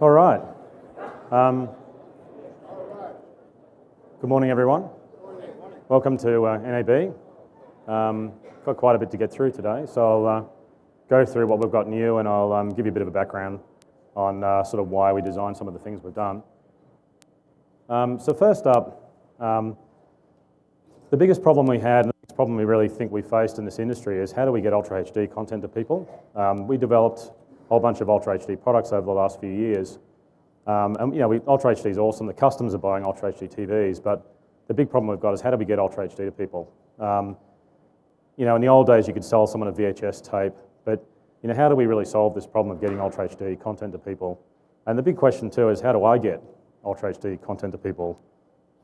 All right. Good morning, everyone. Welcome to NAB. Got quite a bit to get through today, so I'll go through what we've got new, and I'll give you a bit of a background on sort of why we designed some of the things we've done. So first up, the biggest problem we had, and the biggest problem we really think we faced in this industry is how do we get Ultra HD content to people? We developed a whole bunch of Ultra HD products over the last few years. And Ultra HD is awesome. The customers are buying Ultra HD TVs, but the big problem we've got is how do we get Ultra HD to people? In the old days you could sell someone a VHS tape, but how do we really solve this problem of getting Ultra HD content to people? And the big question too is how do I get Ultra HD content to people?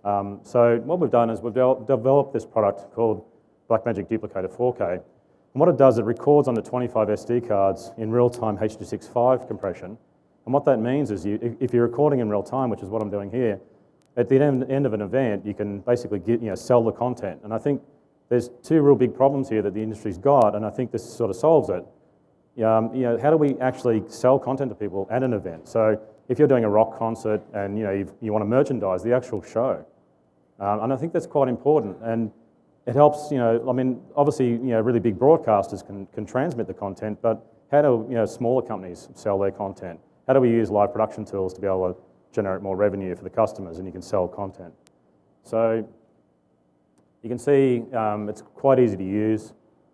So what we've done is we've developed this product called Blackmagic Duplicator 4K. And what it does, it records onto 25 SD cards in real-time H.265 compression. And what that means is if you're recording in real time, which is what I'm doing here, at the end of an event, you can basically sell the content. And I think there's two real big problems here that the industry's got, and I think this sort of solves it. How do we actually sell content to people at an event? So if you're doing a rock concert and you want to merchandise the actual show, and I think that's quite important. And it helps, obviously, really big broadcasters can transmit the content, but how do smaller companies sell their content? How do we use live production tools to be able to generate more revenue for the customers and you can sell content? So you can see it's quite easy to use.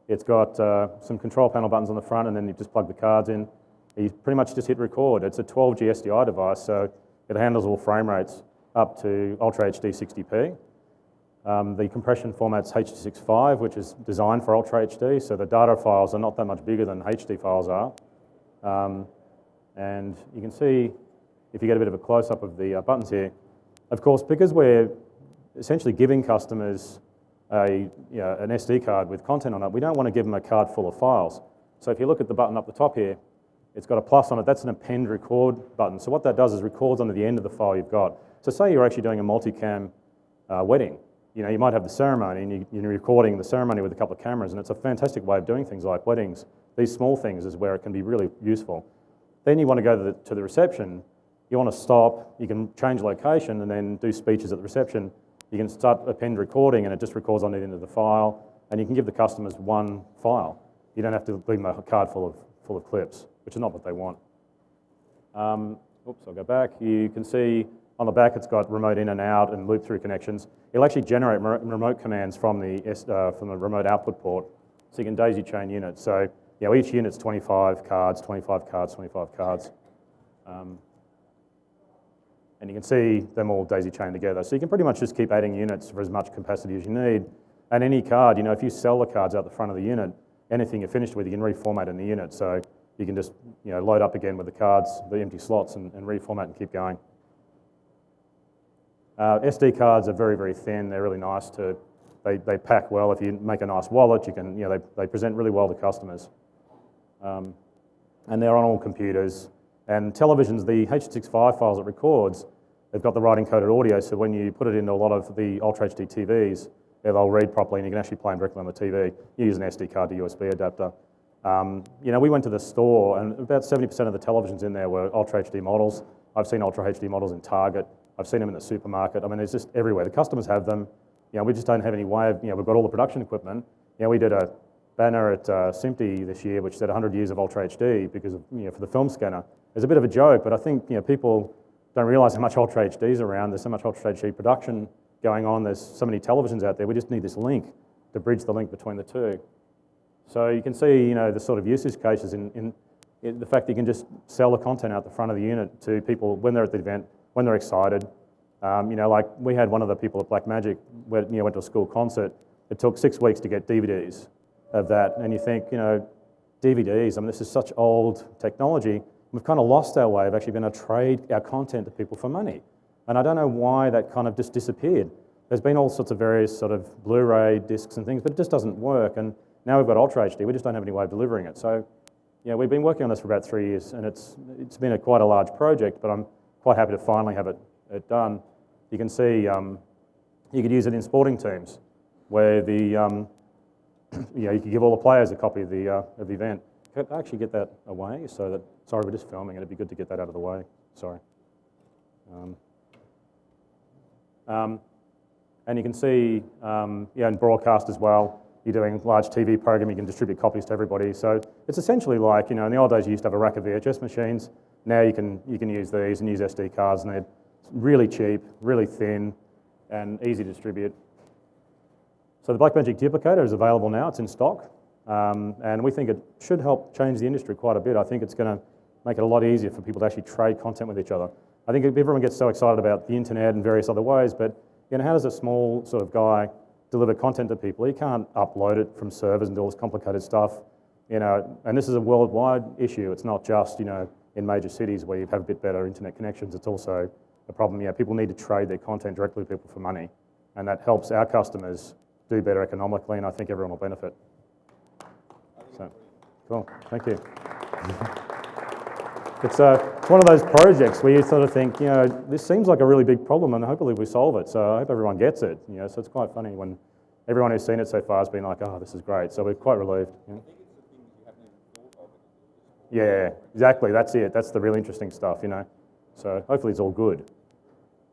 It's got some control panel buttons on the front, and then you just plug the cards in. You pretty much just hit record. It's a 12G SDI device, so it handles all frame rates up to Ultra HD 60p. The compression format's H.265, which is designed for Ultra HD, so the data files are not that much bigger than HD files are. And you can see, if you get a bit of a close-up of the buttons here, of course, because we're essentially giving customers an SD card with content on it, we don't want to give them a card full of files. So if you look at the button up the top here, it's got a plus on it. That's an append record button. So what that does is records onto the end of the file you've got. So say you're actually doing a multicam wedding. You might have the ceremony and you're recording the ceremony with a couple of cameras, and it's a fantastic way of doing things like weddings. These small things is where it can be really useful. Then you want to go to the reception. You want to stop, you can change location and then do speeches at the reception. You can start append recording and it just records on the end of the file, and you can give the customers one file. You don't have to leave them a card full of clips, which is not what they want. Oops, I'll go back. You can see on the back it's got remote in and out and loop through connections. It'll actually generate remote commands from the remote output port, so you can daisy chain units. So each unit's 25 cards, 25 cards, 25 cards. And you can see them all daisy chained together. So you can pretty much just keep adding units for as much capacity as you need. And any card, if you sell the cards out the front of the unit, anything you're finished with, you can reformat in the unit. So you can just load up again with the cards, the empty slots, and reformat and keep going. SD cards are very, very thin. They're really nice they pack well. If you make a nice wallet, you can, they present really well to customers. And they're on all computers. And televisions, the H.265 files it records, they've got the right encoded audio, so when you put it into a lot of the Ultra HD TVs, they'll read properly and you can actually play them directly on the TV. You use an SD card to USB adapter. We went to the store and about 70% of the televisions in there were Ultra HD models. I've seen Ultra HD models in Target. I've seen them in the supermarket. I mean, it's just everywhere. The customers have them. We just don't have any way of, we've got all the production equipment. We did a banner at SMPTE this year which said 100 years of Ultra HD because of, for the film scanner. It's a bit of a joke, but I think people don't realise how much Ultra HD is around. There's so much Ultra HD production going on. There's so many televisions out there. We just need this link to bridge the link between the two. So you can see, the sort of usage cases in the fact that you can just sell the content out the front of the unit to people when they're at the event, when they're excited. Like we had one of the people at Blackmagic went to a school concert. It took 6 weeks to get DVDs of that, and you think, DVDs. I mean, this is such old technology. We've kind of lost our way of actually being able to trade our content to people for money. And I don't know why that kind of just disappeared. There's been all sorts of various sort of Blu-ray discs and things, but it just doesn't work. And now we've got Ultra HD, we just don't have any way of delivering it. So, we've been working on this for about 3 years, and it's been quite a large project, but I'm quite happy to finally have it done. You can see you could use it in sporting teams, where you could give all the players a copy of the event. Could I actually get that away so that, sorry, we're just filming and it'd be good to get that out of the way. Sorry. And you can see, in broadcast as well, you're doing large TV program, you can distribute copies to everybody. So it's essentially like, in the old days you used to have a rack of VHS machines. Now you can use these and use SD cards, and they're really cheap, really thin, and easy to distribute. So the Blackmagic duplicator is available now, it's in stock. And we think it should help change the industry quite a bit. I think it's going to make it a lot easier for people to actually trade content with each other. I think everyone gets so excited about the internet and various other ways, but how does a small sort of guy deliver content to people? He can't upload it from servers and do all this complicated stuff. And this is a worldwide issue. It's not just in major cities where you have a bit better internet connections. It's also a problem. People need to trade their content directly with people for money, and that helps our customers do better economically, and I think everyone will benefit. So, cool. Thank you. It's one of those projects where you sort of think, this seems like a really big problem, and hopefully we solve it. So I hope everyone gets it. So it's quite funny when everyone who's seen it so far has been like, oh, this is great. So we're quite relieved. Yeah, exactly. That's it. That's the really interesting stuff. So hopefully it's all good.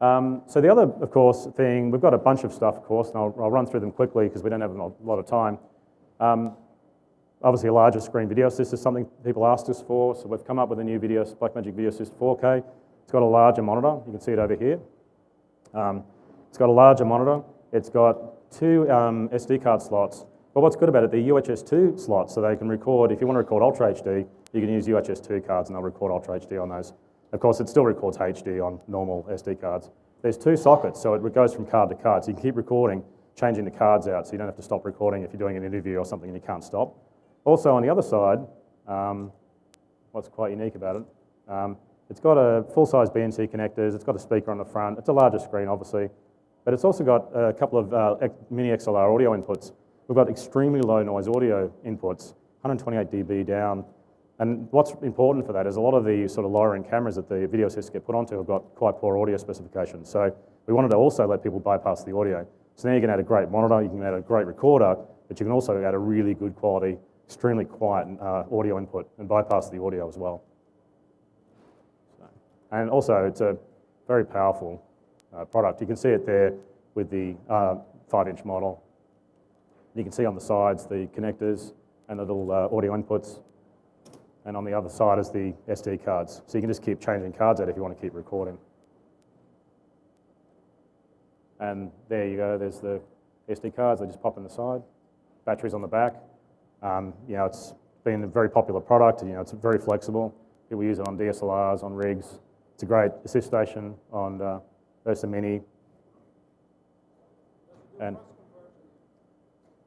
So the other, of course, thing, we've got a bunch of stuff, of course, and I'll run through them quickly because we don't have a lot of time. Obviously, a larger screen video assist is something people asked us for, so we've come up with a new Blackmagic Video Assist 4K. It's got a larger monitor. You can see it over here. It's got a larger monitor. It's got two SD card slots. But what's good about it, they're UHS 2 slots, so they can record, if you want to record Ultra HD, you can use UHS 2 cards and they'll record Ultra HD on those. Of course, it still records HD on normal SD cards. There's two sockets, so it goes from card to card, so you can keep recording, changing the cards out, so you don't have to stop recording if you're doing an interview or something and you can't stop. Also on the other side, what's quite unique about it, it's got a full-size BNC connectors, it's got a speaker on the front, it's a larger screen obviously, but it's also got a couple of mini XLR audio inputs. We've got extremely low noise audio inputs, 128 dB down, and what's important for that is a lot of the sort of lower-end cameras that the video assists get put onto have got quite poor audio specifications, so we wanted to also let people bypass the audio. So now you can add a great monitor, you can add a great recorder, but you can also add a really good quality, extremely quiet audio input and bypass the audio as well. And also, it's a very powerful product. You can see it there with the 5-inch model. You can see on the sides the connectors and the little audio inputs. And on the other side is the SD cards. So you can just keep changing cards out if you want to keep recording. And there you go, there's the SD cards, they just pop in the side. Batteries on the back. It's been a very popular product, and it's very flexible. People use it on DSLRs, on rigs. It's a great assist station on URSA Mini. And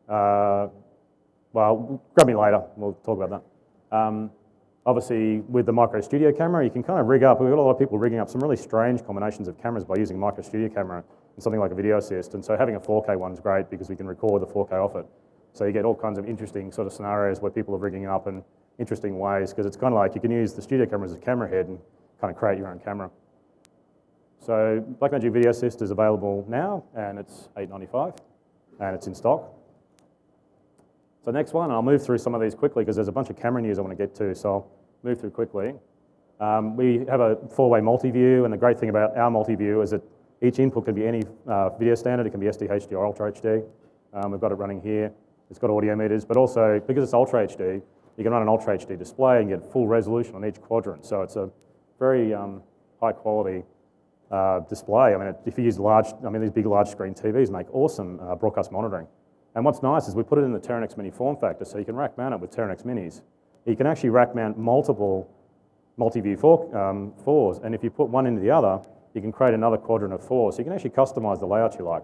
well, grab me later. We'll talk about that. Obviously, with the Micro Studio camera, you can kind of rig up. We've got a lot of people rigging up some really strange combinations of cameras by using Micro Studio camera and something like a video assist. And so having a 4K one is great because we can record the 4K off it. So you get all kinds of interesting sort of scenarios where people are rigging it up in interesting ways, because it's kind of like you can use the studio camera as a camera head and kind of create your own camera. So Blackmagic Video Assist is available now, and it's $8.95, and it's in stock. So next one, I'll move through some of these quickly because there's a bunch of camera news I want to get to, so I'll move through quickly. We have a 4-way multi-view, and the great thing about our multi-view is that each input can be any video standard. It can be SD, HD, or Ultra HD. We've got it running here. It's got audio meters, but also, because it's Ultra HD, you can run an Ultra HD display and get full resolution on each quadrant. So it's a very high quality display. I mean, if you use these big large screen TVs make awesome broadcast monitoring. And what's nice is we put it in the Teranex Mini form factor, so you can rack mount it with Teranex Minis. You can actually rack mount multiple multi-view 4s, and if you put one into the other, you can create another quadrant of 4, so you can actually customize the layout you like.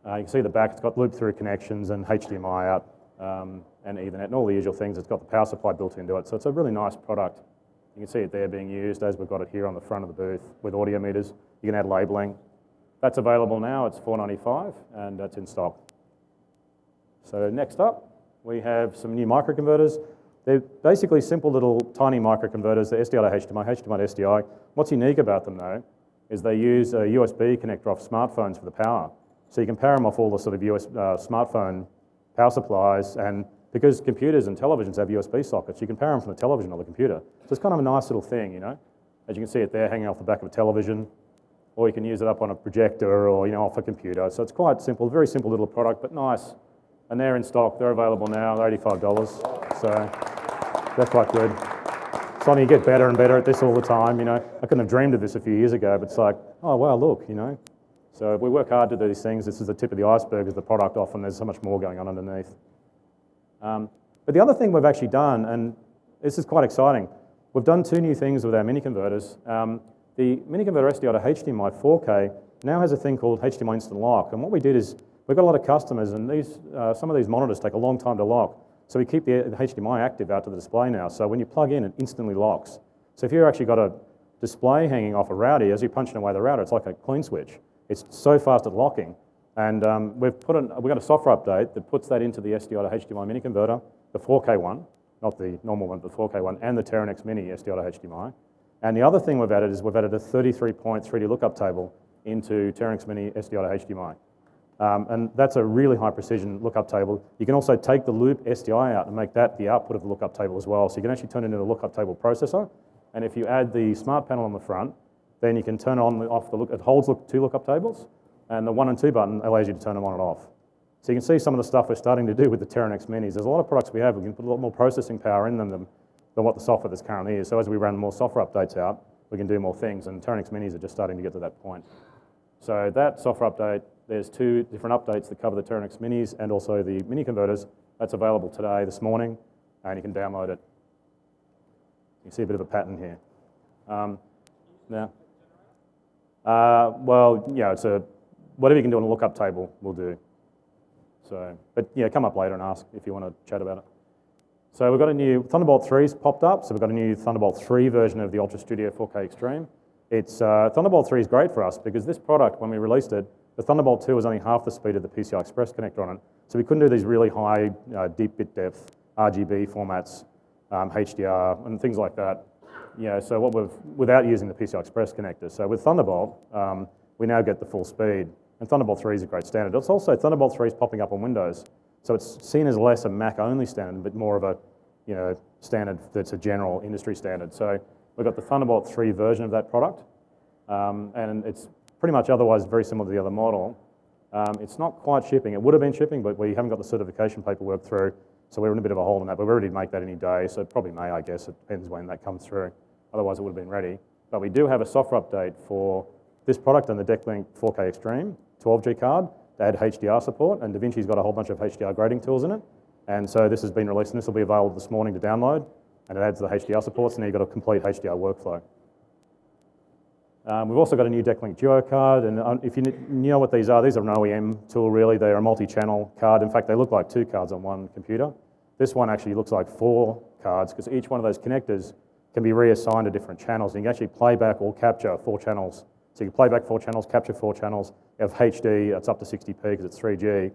You can see the back, it's got loop-through connections and HDMI out and Ethernet and all the usual things. It's got the power supply built into it, so it's a really nice product. You can see it there being used as we've got it here on the front of the booth with audio meters. You can add labeling. That's available now, it's $4.95 and that's in stock. So next up, we have some new microconverters. They're basically simple little tiny microconverters. They're SDI to HDMI, HDMI to SDI. What's unique about them though, is they use a USB connector off smartphones for the power. So you can power them off all the sort of smartphone power supplies, and because computers and televisions have USB sockets, you can power them from the television or the computer. So it's kind of a nice little thing, you know. As you can see it there, hanging off the back of a television, or you can use it up on a projector or, you know, off a computer. So it's quite simple, very simple little product, but nice. And they're in stock, they're available now, they're $85. So they're quite good. Something you get better and better at this all the time, you know. I couldn't have dreamed of this a few years ago, but it's like, oh wow, look, you know. So we work hard to do these things. This is the tip of the iceberg, is the product often. There's so much more going on underneath. But the other thing we've actually done, and this is quite exciting, we've done two new things with our mini converters. The mini converter SDI to HDMI 4K now has a thing called HDMI Instant Lock. And what we did is, we've got a lot of customers, and these, some of these monitors take a long time to lock. So we keep the HDMI active out to the display now. So when you plug in, it instantly locks. So if you've actually got a display hanging off a router, as you're punching away the router, it's like a clean switch. It's so fast at locking. And we've got a software update that puts that into the SDI to HDMI mini converter, the 4K one, not the normal one, but the 4K one, and the Teranex Mini SDI to HDMI. And the other thing we've added is we've added a 33-point 3D lookup table into Teranex Mini SDI to HDMI. And that's a really high precision lookup table. You can also take the loop SDI out and make that the output of the lookup table as well. So you can actually turn it into a lookup table processor. And if you add the smart panel on the front, then you can turn on and off the look. It holds two lookup tables, and the 1 and 2 button allows you to turn them on and off. So you can see some of the stuff we're starting to do with the Teranex Minis. There's a lot of products we have. We can put a lot more processing power in them than what the software that's currently is. So as we run more software updates out, we can do more things, and Teranex Minis are just starting to get to that point. So that software update, there's 2 different updates that cover the Teranex Minis and also the mini converters. That's available today, this morning, and you can download it. You see a bit of a pattern here. Well, yeah, it's whatever you can do on a lookup table will do. So, but yeah, come up later and ask if you want to chat about it. So we've got a new Thunderbolt 3's popped up. So we've got a new Thunderbolt 3 version of the UltraStudio 4K Extreme. It's Thunderbolt 3 is great for us because this product, when we released it, the Thunderbolt 2 was only half the speed of the PCI Express connector on it. So we couldn't do these really high deep bit depth RGB formats, HDR, and things like that. Yeah, so without using the PCI Express connector. So with Thunderbolt, we now get the full speed. And Thunderbolt 3 is a great standard. It's also, Thunderbolt 3 is popping up on Windows. So it's seen as less a Mac-only standard, but more of a standard that's a general industry standard. So we've got the Thunderbolt 3 version of that product. And it's pretty much otherwise very similar to the other model. It's not quite shipping. It would have been shipping, but we haven't got the certification paperwork through. So we're in a bit of a hole in that, but we're ready to make that any day. So probably May, I guess. It depends when that comes through. Otherwise, it would have been ready. But we do have a software update for this product and the DeckLink 4K Extreme 12G card to add HDR support, and DaVinci's got a whole bunch of HDR grading tools in it. And so this has been released, and this will be available this morning to download, and it adds the HDR support, so now you've got a complete HDR workflow. We've also got a new DeckLink Duo card, and if you know what these are an OEM tool really. They're a multi-channel card. In fact, they look like 2 cards on one computer. This one actually looks like 4 cards, because each one of those connectors can be reassigned to different channels. And you can actually play back or capture 4 channels. So you can play back 4 channels, capture 4 channels. You have HD, it's up to 60p because it's 3G.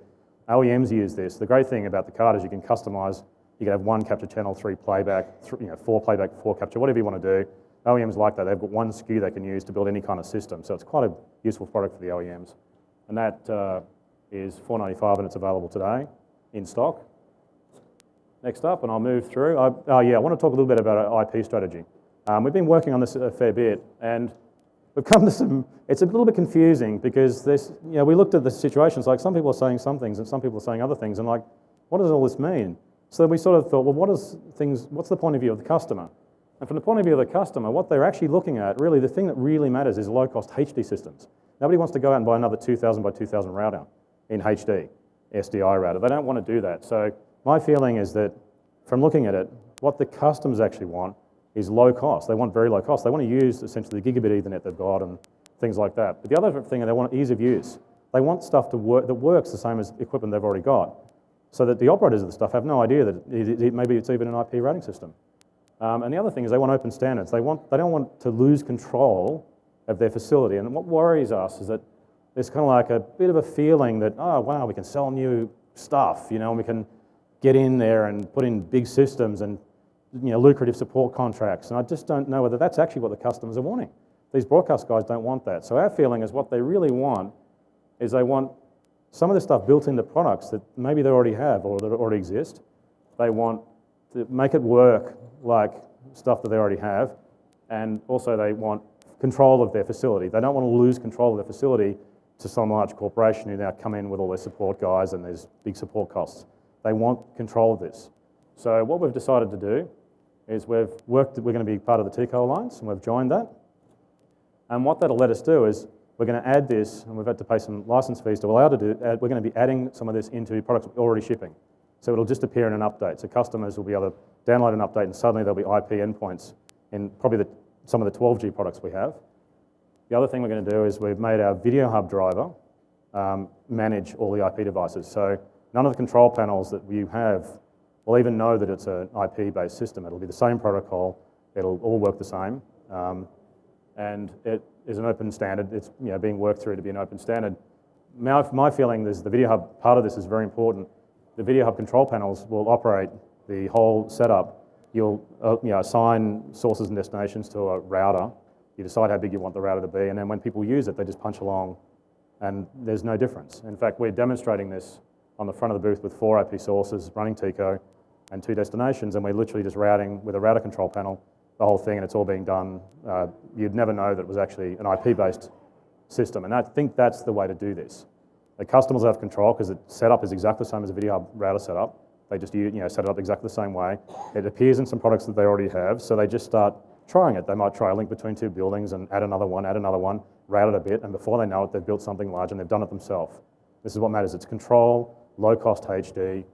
OEMs use this. The great thing about the card is you can customize. You can have 1 capture channel, 3 playback, 4 playback, 4 capture, whatever you want to do. OEMs like that. They've got 1 SKU they can use to build any kind of system. So it's quite a useful product for the OEMs. And that is $495, and it's available today in stock. Next up, and I'll move through. I want to talk a little bit about our IP strategy. We've been working on this a fair bit, and we've come to some, it's a little bit confusing because this, we looked at the situations, like some people are saying some things and some people are saying other things, and like, what does all this mean? So we sort of thought, well, what's the point of view of the customer? And from the point of view of the customer, what they're actually looking at, really, the thing that really matters is low-cost HD systems. Nobody wants to go out and buy another 2,000 by 2,000 router in HD, SDI router. They don't want to do that. So my feeling is that from looking at it, what the customers actually want is low cost. They want very low cost. They want to use essentially the gigabit Ethernet they've got and things like that. But the other thing, they want ease of use. They want stuff to work that works the same as equipment they've already got, so that the operators of the stuff have no idea that maybe it's even an IP rating system. And the other thing is they want open standards. They don't want to lose control of their facility. And what worries us is that there's kind of like a bit of a feeling that, oh wow, we can sell new stuff, and we can get in there and put in big systems and lucrative support contracts. And I just don't know whether that's actually what the customers are wanting. These broadcast guys don't want that. So our feeling is what they really want is they want some of the stuff built into products that maybe they already have or that already exist. they want to make it work like stuff that they already have, and also they want control of their facility. They don't want to lose control of their facility to some large corporation who now come in with all their support guys and there's big support costs. They want control of this. So what we've decided to do is we're going to be part of the TCO Alliance, and we've joined that. And what that'll let us do is we're going to add this, and we've had to pay some license fees to allow to do. We're going to be adding some of this into products we're already shipping. So it'll just appear in an update. So customers will be able to download an update, and suddenly there'll be IP endpoints in probably some of the 12G products we have. The other thing we're going to do is we've made our Video Hub driver manage all the IP devices. So none of the control panels that you have will even know that it's an IP-based system. It'll be the same protocol. It'll all work the same. And it is an open standard. It's being worked through to be an open standard. My feeling is the Video Hub part of this is very important. The Video Hub control panels will operate the whole setup. You'll assign sources and destinations to a router. You decide how big you want the router to be, and then when people use it, they just punch along, and there's no difference. In fact, we're demonstrating this on the front of the booth with 4 IP sources running TCO and 2 destinations, and we're literally just routing with a router control panel the whole thing, and it's all being done. You'd never know that it was actually an IP-based system, and I think that's the way to do this. The customers have control because the setup is exactly the same as a Video Hub router setup. They just set it up exactly the same way. It appears in some products that they already have, so they just start trying it. They might try a link between 2 buildings and add another one, route it a bit, and before they know it, they've built something large and they've done it themselves. This is what matters. It's control, low-cost HD,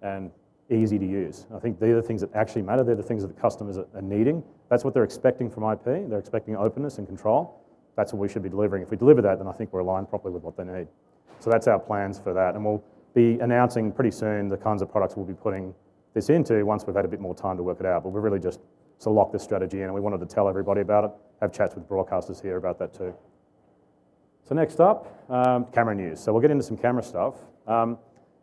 and easy to use. I think they're the things that actually matter. They're the things that the customers are needing. That's what they're expecting from IP. They're expecting openness and control. That's what we should be delivering. If we deliver that, then I think we're aligned properly with what they need. So that's our plans for that, and we'll be announcing pretty soon the kinds of products we'll be putting this into once we've had a bit more time to work it out. But we're really just to lock this strategy in, and we wanted to tell everybody about it, have chats with broadcasters here about that too. So next up, camera news. So we'll get into some camera stuff.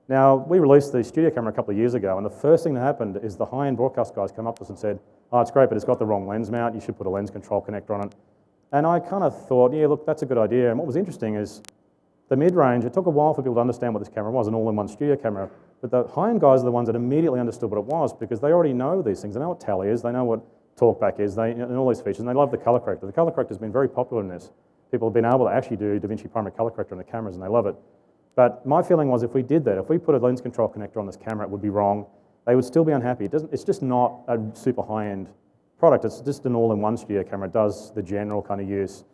Now, we released the studio camera a couple of years ago, and the first thing that happened is the high-end broadcast guys come up to us and said, oh, it's great, but it's got the wrong lens mount. You should put a lens control connector on it. And I kind of thought, yeah, look, that's a good idea. And what was interesting is the mid-range, it took a while for people to understand what this camera was, an all-in-one studio camera. But the high-end guys are the ones that immediately understood what it was because they already know these things. They know what tally is, they know what talkback is, and all these features, and they love the color corrector. The color corrector has been very popular in this. People have been able to actually do DaVinci primary color corrector on the cameras, and they love it. But my feeling was if we did that, if we put a lens control connector on this camera, it would be wrong. They would still be unhappy. It's just not a super high-end product. It's just an all-in-one studio camera. It does the general kind of use.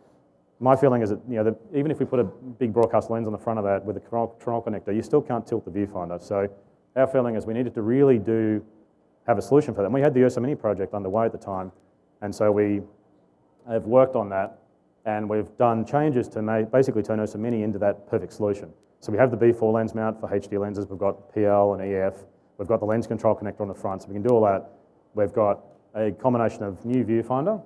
My feeling is that even if we put a big broadcast lens on the front of that with a control connector, you still can't tilt the viewfinder. So our feeling is we needed to really have a solution for that. And we had the URSA Mini project underway at the time, and so we have worked on that, and we've done changes to basically turn URSA Mini into that perfect solution. So we have the B4 lens mount for HD lenses. We've got PL and EF. We've got the lens control connector on the front, so we can do all that. We've got a combination of new viewfinder,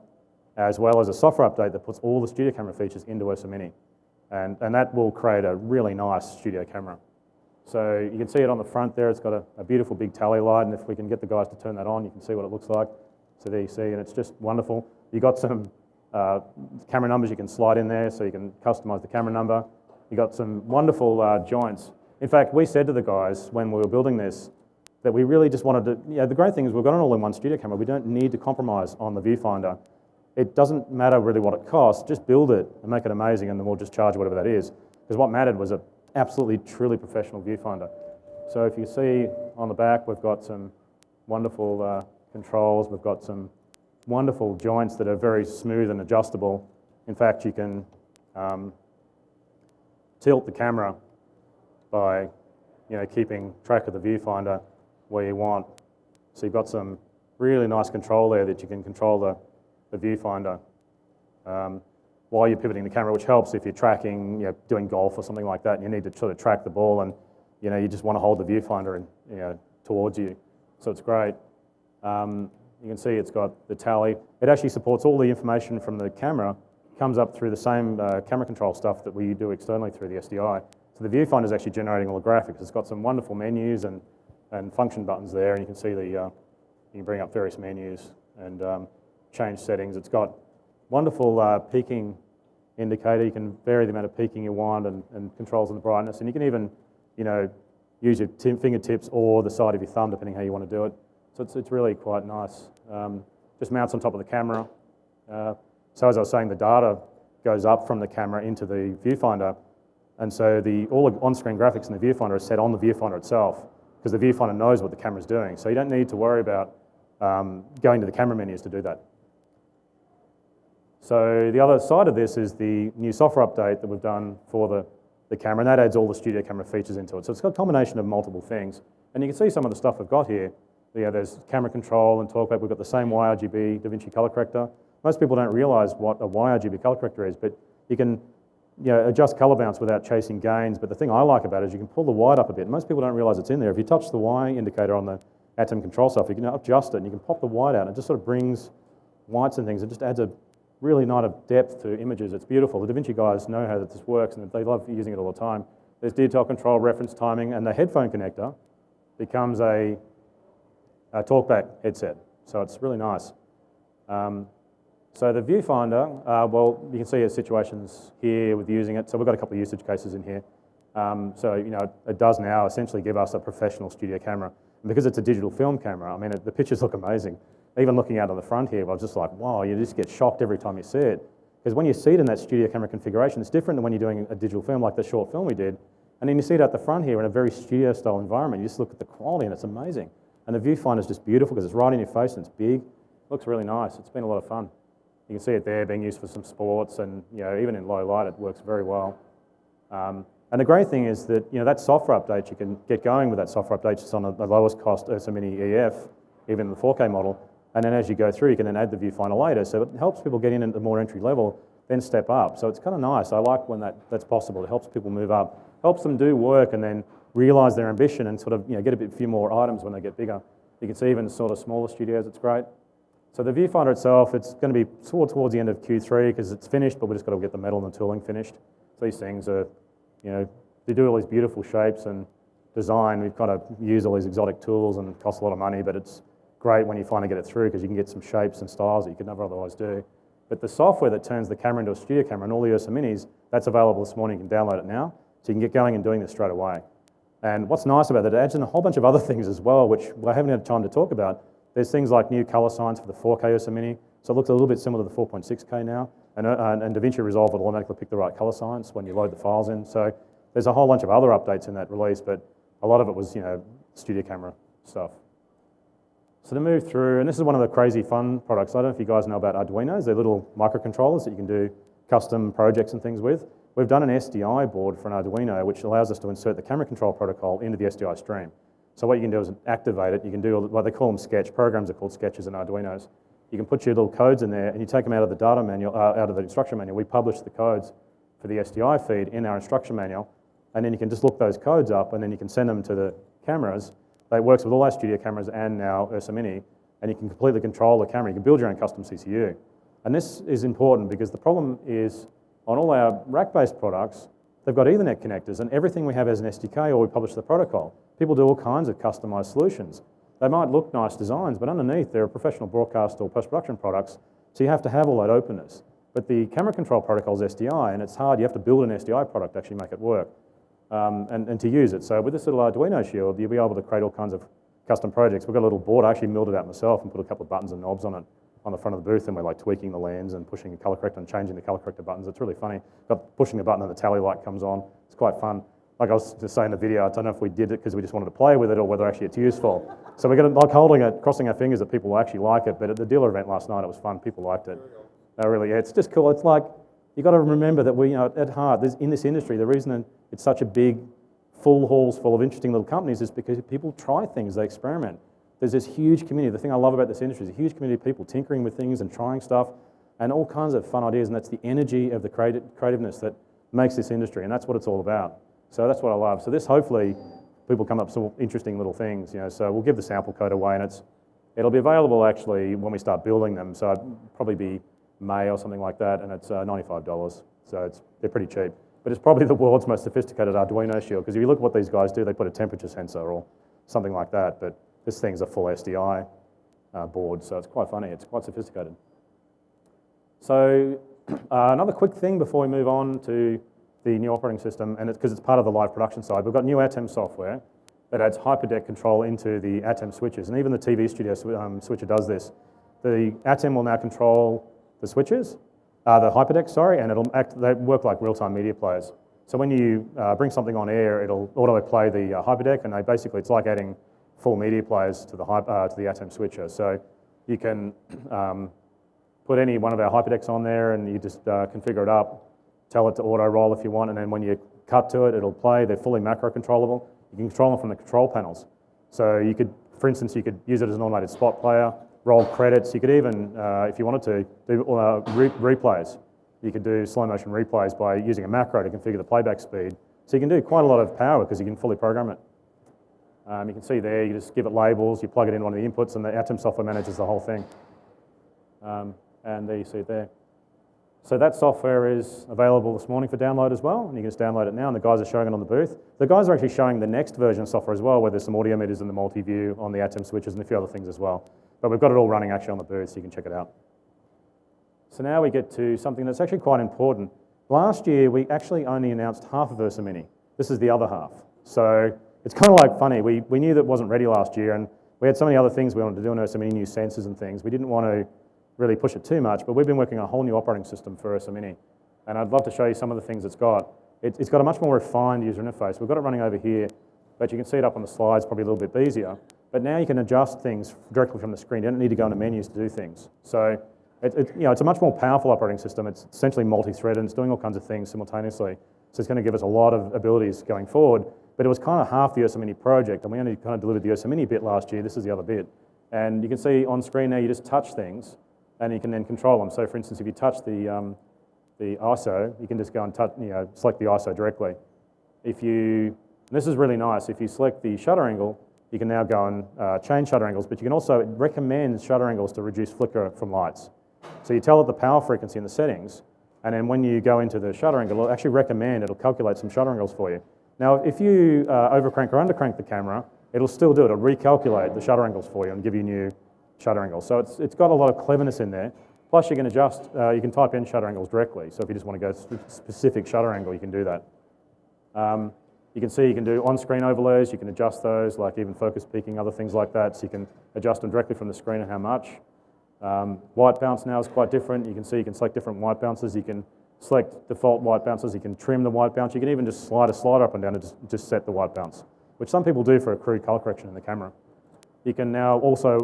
as well as a software update that puts all the studio camera features into URSA Mini. And that will create a really nice studio camera. So you can see it on the front there. It's got a beautiful big tally light, and if we can get the guys to turn that on, you can see what it looks like. So there you see, and it's just wonderful. You've got some camera numbers you can slide in there, so you can customize the camera number. You've got some wonderful joints. In fact, we said to the guys when we were building this that we really just wanted to, the great thing is we've got an all-in-one studio camera. We don't need to compromise on the viewfinder. It doesn't matter really what it costs, just build it and make it amazing, and then we'll just charge whatever that is. Because what mattered was an absolutely, truly professional viewfinder. So if you see on the back, we've got some wonderful controls. We've got some wonderful joints that are very smooth and adjustable. In fact, you can tilt the camera by keeping track of the viewfinder where you want. So you've got some really nice control there that you can control the viewfinder while you're pivoting the camera, which helps if you're tracking, doing golf or something like that, and you need to sort of track the ball, and you just want to hold the viewfinder towards you. So it's great. You can see it's got the tally. It actually supports all the information from the camera, comes up through the same camera control stuff that we do externally through the SDI. So the viewfinder is actually generating all the graphics. It's got some wonderful menus and function buttons there, and you can see you can bring up various menus and change settings. It's got wonderful peaking indicator. You can vary the amount of peaking you want and controls on the brightness, and you can even use your fingertips or the side of your thumb, depending how you want to do it. So it's really quite nice. Just mounts on top of the camera. So as I was saying, the data goes up from the camera into the viewfinder, and so all the on-screen graphics in the viewfinder are set on the viewfinder itself, because the viewfinder knows what the camera's doing. So you don't need to worry about going to the camera menus to do that. So the other side of this is the new software update that we've done for the camera, and that adds all the studio camera features into it. So it's got a combination of multiple things. And you can see some of the stuff we've got here. Yeah, there's camera control and talkback. We've got the same YRGB DaVinci color corrector. Most people don't realize what a YRGB color corrector is, but you can adjust color bounce without chasing gains. But the thing I like about it is you can pull the white up a bit. Most people don't realize it's in there. If you touch the Y indicator on the ATEM control stuff, you can adjust it and you can pop the white out. It just sort of brings whites and things. It just adds a really nice depth to images. It's beautiful. The DaVinci guys know how this works and they love using it all the time. There's detail control, reference timing, and the headphone connector becomes a talkback headset. So it's really nice. So the viewfinder, well, you can see your situations here with using it. So we've got a couple of usage cases in here. So it does now essentially give us a professional studio camera. And because it's a digital film camera, I mean, the pictures look amazing. Even looking out of the front here, I was just like, wow, you just get shocked every time you see it. Because when you see it in that studio camera configuration, it's different than when you're doing a digital film like the short film we did. And then you see it at the front here in a very studio style environment. You just look at the quality and it's amazing. And the viewfinder is just beautiful because it's right in your face and it's big. It looks really nice. It's been a lot of fun. You can see it there being used for some sports, and even in low light, it works very well. And the great thing is that that software update, you can get going with that software update just on the lowest cost URSA Mini EF, even the 4K model. And then as you go through, you can then add the viewfinder later. So it helps people get in at the more entry level, then step up. So it's kind of nice. I like when that's possible. It helps people move up, helps them do work and then realize their ambition and sort of get a few more items when they get bigger. You can see even sort of smaller studios, it's great. So the viewfinder itself, it's going to be towards the end of Q3 because it's finished, but we've just got to get the metal and the tooling finished. So these things are, they do all these beautiful shapes and design. We've got to use all these exotic tools and it costs a lot of money, but it's great when you finally get it through because you can get some shapes and styles that you could never otherwise do. But the software that turns the camera into a studio camera and all the URSA Minis, that's available this morning. You can download it now, so you can get going and doing this straight away. And what's nice about it, it adds in a whole bunch of other things as well, which I haven't had time to talk about. There's things like new color signs for the 4K URSA Mini, so it looks a little bit similar to the 4.6K now. And DaVinci Resolve will automatically pick the right color signs when you load the files in. So there's a whole bunch of other updates in that release, but a lot of it was, studio camera stuff. So to move through, and this is one of the crazy fun products. I don't know if you guys know about Arduinos. They're little microcontrollers that you can do custom projects and things with. We've done an SDI board for an Arduino, which allows us to insert the camera control protocol into the SDI stream. So what you can do is activate it. You can do what they call them sketch. Programs are called sketches in Arduinos. You can put your little codes in there and you take them out of the data manual, out of the instruction manual. We publish the codes for the SDI feed in our instruction manual, and then you can just look those codes up and then you can send them to the cameras. It works with all our studio cameras and now URSA Mini, and you can completely control the camera. You can build your own custom CCU. And this is important because the problem is on all our rack-based products, they've got Ethernet connectors, and everything we have as an SDK or we publish the protocol. People do all kinds of customized solutions. They might look nice designs, but underneath they're professional broadcast or post-production products, so you have to have all that openness. But the camera control protocol is SDI, and it's hard. You have to build an SDI product to actually make it work. And to use it. So with this little Arduino Shield, you'll be able to create all kinds of custom projects. We've got a little board. I actually milled it out myself and put a couple of buttons and knobs on it on the front of the booth, and we're like tweaking the lens and pushing the color corrector and changing the color corrector buttons. It's really funny. But pushing the button and the tally light comes on. It's quite fun. Like I was just saying in the video, I don't know if we did it because we just wanted to play with it or whether actually it's useful. So we're going to like holding it, crossing our fingers that people will actually like it. But at the dealer event last night, it was fun. People liked it. Really, yeah, it's just cool. It's like you got to remember that we, at heart, in this industry, the reason it's such a big full halls full of interesting little companies is because people try things, they experiment. There's this huge community. The thing I love about this industry is a huge community of people tinkering with things and trying stuff and all kinds of fun ideas, and that's the energy of the creativeness that makes this industry, and that's what it's all about. So that's what I love. So this, hopefully, people come up with some interesting little things, so we'll give the sample code away, and it'll be available actually when we start building them, so it'll probably be May or something like that, and it's $95, so they're pretty cheap. But it's probably the world's most sophisticated Arduino Shield, because if you look at what these guys do, they put a temperature sensor or something like that, but this thing's a full SDI board, so it's quite funny. It's quite sophisticated. So another quick thing before we move on to the new operating system, and it's because it's part of the live production side. We've got new ATEM software, that adds HyperDeck control into the ATEM switches, and even the TV Studio switcher does this. The ATEM will now control the switches, the HyperDeck, sorry, and they work like real-time media players. So when you bring something on air, it'll auto-play the HyperDeck, and it's like adding full media players to the ATEM switcher. So you can put any one of our HyperDecks on there, and you just configure it up, tell it to auto-roll if you want, and then when you cut to it, it'll play. They're fully macro controllable. You can control them from the control panels. So you could, for instance, you could use it as an automated spot player, roll credits. You could even, if you wanted to, do replays. You could do slow motion replays by using a macro to configure the playback speed. So you can do quite a lot of power because you can fully program it. You can see there, you just give it labels, you plug it in one of the inputs, and the ATEM software manages the whole thing. And there you see it there. So that software is available this morning for download as well, and you can just download it now, and the guys are showing it on the booth. The guys are actually showing the next version of software as well, where there's some audio meters in the MultiView on the ATEM switches and a few other things as well. But we've got it all running actually on the booth, so you can check it out. So now we get to something that's actually quite important. Last year, we actually only announced half of URSA Mini. This is the other half. So it's kind of like funny. We knew that it wasn't ready last year, and we had so many other things we wanted to do in URSA Mini, new sensors and things. We didn't want to really push it too much, but we've been working on a whole new operating system for URSA Mini. And I'd love to show you some of the things it's got. It's got a much more refined user interface. We've got it running over here, but you can see it up on the slides, probably a little bit easier. But now you can adjust things directly from the screen. You don't need to go into menus to do things. So it's a much more powerful operating system. It's essentially multi-threaded, and it's doing all kinds of things simultaneously. So it's going to give us a lot of abilities going forward. But it was kind of half the URSA Mini project, and we only kind of delivered the URSA Mini bit last year. This is the other bit. And you can see on screen now, you just touch things, and you can then control them. So for instance, if you touch the ISO, you can just go and select the ISO directly. And this is really nice, if you select the shutter angle, you can now go and change shutter angles, but you can also recommend shutter angles to reduce flicker from lights. So you tell it the power frequency in the settings, and then when you go into the shutter angle, it'll actually it'll calculate some shutter angles for you. Now, if you overcrank or undercrank the camera, it'll still do it. It'll recalculate the shutter angles for you and give you new shutter angles. So it's got a lot of cleverness in there. Plus you can adjust, you can type in shutter angles directly. So if you just want to go specific shutter angle, you can do that. You can see you can do on-screen overlays. You can adjust those, like even focus peaking, other things like that. So you can adjust them directly from the screen and how much. White bounce now is quite different. You can see you can select different white bounces. You can select default white bounces. You can trim the white bounce. You can even just slide a slider up and down and just set the white bounce, which some people do for a crude color correction in the camera. You can now also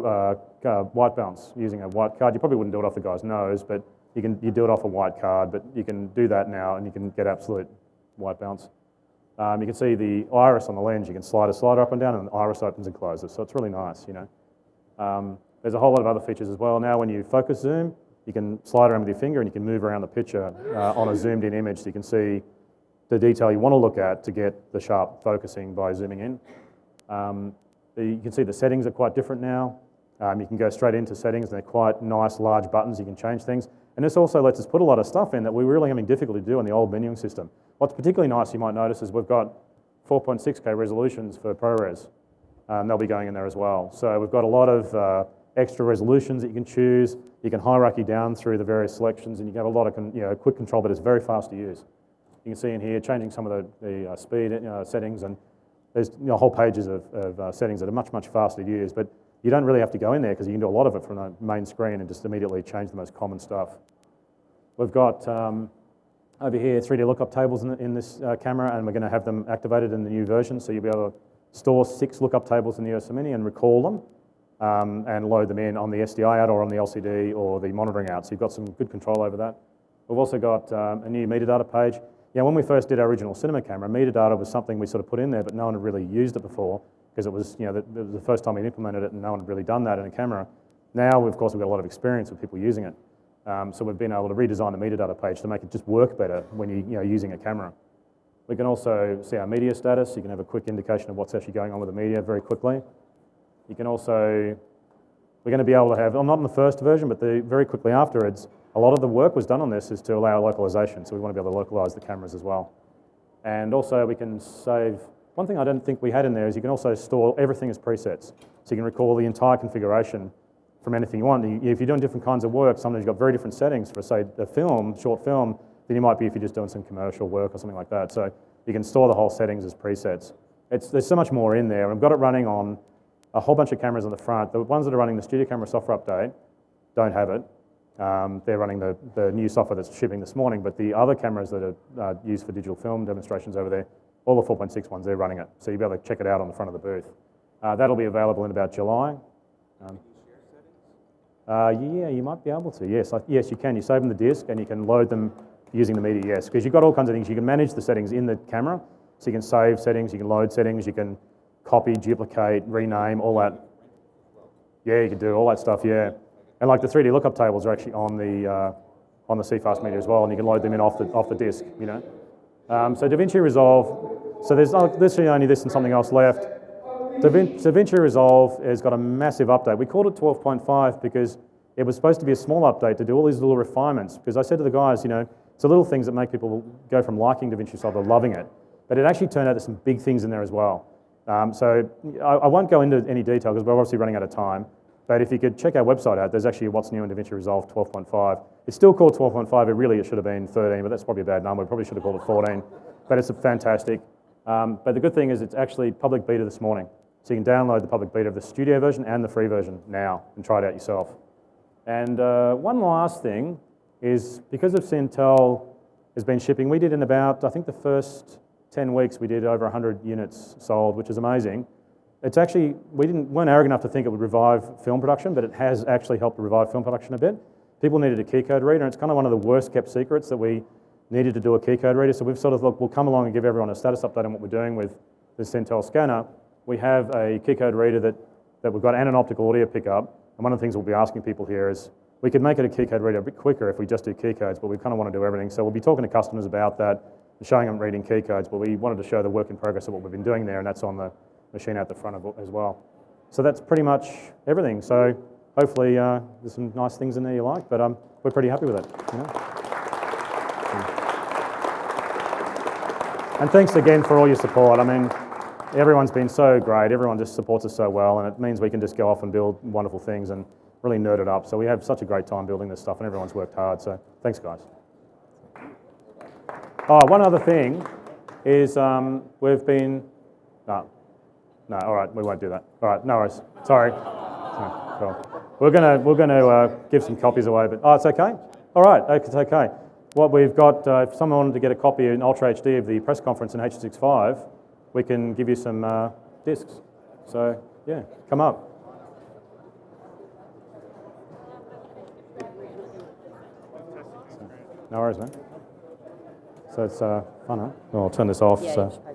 white bounce using a white card. You probably wouldn't do it off the guy's nose, but you do it off a white card, but you can do that now and you can get absolute white bounce. You can see the iris on the lens. You can slide a slider up and down and the iris opens and closes, so it's really nice, There's a whole lot of other features as well. Now when you focus zoom, you can slide around with your finger and you can move around the picture on a zoomed in image so you can see the detail you want to look at to get the sharp focusing by zooming in. You can see the settings are quite different now. You can go straight into settings and they're quite nice large buttons. You can change things. And this also lets us put a lot of stuff in that we were really having difficulty to do in the old menuing system. What's particularly nice you might notice is we've got 4.6K resolutions for ProRes. And they'll be going in there as well. So we've got a lot of extra resolutions that you can choose. You can hierarchy down through the various selections and you can have a lot of quick control, but it's very fast to use. You can see in here changing some of the speed settings, and there's whole pages of settings that are much, much faster to use, but you don't really have to go in there because you can do a lot of it from the main screen and just immediately change the most common stuff. We've got over here 3D lookup tables in this camera, and we're going to have them activated in the new version, so you'll be able to store 6 lookup tables in the URSA Mini and recall them and load them in on the SDI out or on the LCD or the monitoring out, so you've got some good control over that. We've also got a new metadata page. Yeah, when we first did our original cinema camera, metadata was something we sort of put in there, but no one had really used it before because it was, it was the first time we'd implemented it and no one had really done that in a camera. Now, of course, we've got a lot of experience with people using it. So we've been able to redesign the metadata page to make it just work better when you're using a camera. We can also see our media status. You can have a quick indication of what's actually going on with the media very quickly. You can also, we're going to be able to have, not in the first version, but very quickly afterwards, a lot of the work was done on this is to allow localization, so we want to be able to localize the cameras as well. And also we can save, one thing I don't think we had in there is you can also store everything as presets. So you can recall the entire configuration from anything you want. If you're doing different kinds of work, sometimes you've got very different settings for, say, a short film, than you might be if you're just doing some commercial work or something like that. So you can store the whole settings as presets. there's so much more in there. I've got it running on a whole bunch of cameras on the front. The ones that are running the Studio Camera software update don't have it. They're running the new software that's shipping this morning, but the other cameras that are used for digital film demonstrations over there, all the 4.6 ones, they're running it. So you'll be able to check it out on the front of the booth. That'll be available in about July. Yeah, you might be able to. Yes, yes, you can. You save them the disk and you can load them using the media. Yes, because you've got all kinds of things. You can manage the settings in the camera, so you can save settings, you can load settings, you can copy, duplicate, rename, all that. Yeah, you can do all that stuff. Yeah, and like the 3D lookup tables are actually on the CFast media as well, and you can load them in off the disk. You know, so DaVinci Resolve. So there's literally only this and something else left. DaVinci Resolve has got a massive update. We called it 12.5 because it was supposed to be a small update to do all these little refinements. Because I said to the guys, you know, it's the little things that make people go from liking DaVinci Resolve to loving it. But it actually turned out there's some big things in there as well. So I won't go into any detail because we're obviously running out of time. But if you could check our website out, there's actually what's new in DaVinci Resolve 12.5. It's still called 12.5. It should have been 13, but that's probably a bad number. We probably should have called it 14. But it's fantastic. But the good thing is it's actually public beta this morning. So you can download the public beta of the studio version and the free version now and try it out yourself. And one last thing is because of Cintel has been shipping, we did in about, I think the first 10 weeks, we did over 100 units sold, which is amazing. It's actually, we weren't arrogant enough to think it would revive film production, but it has actually helped to revive film production a bit. People needed a key code reader, and it's kind of one of the worst kept secrets that we needed to do a key code reader. So we've sort of thought, we'll come along and give everyone a status update on what we're doing with the Cintel scanner. We have a key code reader that we've got and an optical audio pickup. And one of the things we'll be asking people here is, we could make it a key code reader a bit quicker if we just do key codes, but we kind of want to do everything. So we'll be talking to customers about that, and showing them reading key codes, but we wanted to show the work in progress of what we've been doing there, and that's on the machine out the front of it as well. So that's pretty much everything. So hopefully there's some nice things in there you like, but we're pretty happy with it. You know? And thanks again for all your support. I mean, everyone's been so great. Everyone just supports us so well, and it means we can just go off and build wonderful things and really nerd it up. So we have such a great time building this stuff, and everyone's worked hard. So thanks, guys. Oh, one other thing is we've been no, all right, we won't do that. All right, no worries. Sorry. No, cool. We're gonna give some copies away, but it's okay. All right, it's okay. What we've got, if someone wanted to get a copy in Ultra HD of the press conference in H.265, we can give you some discs. So yeah, come up. No worries, man. So it's fun, huh? Well, I'll turn this off. Yeah, so.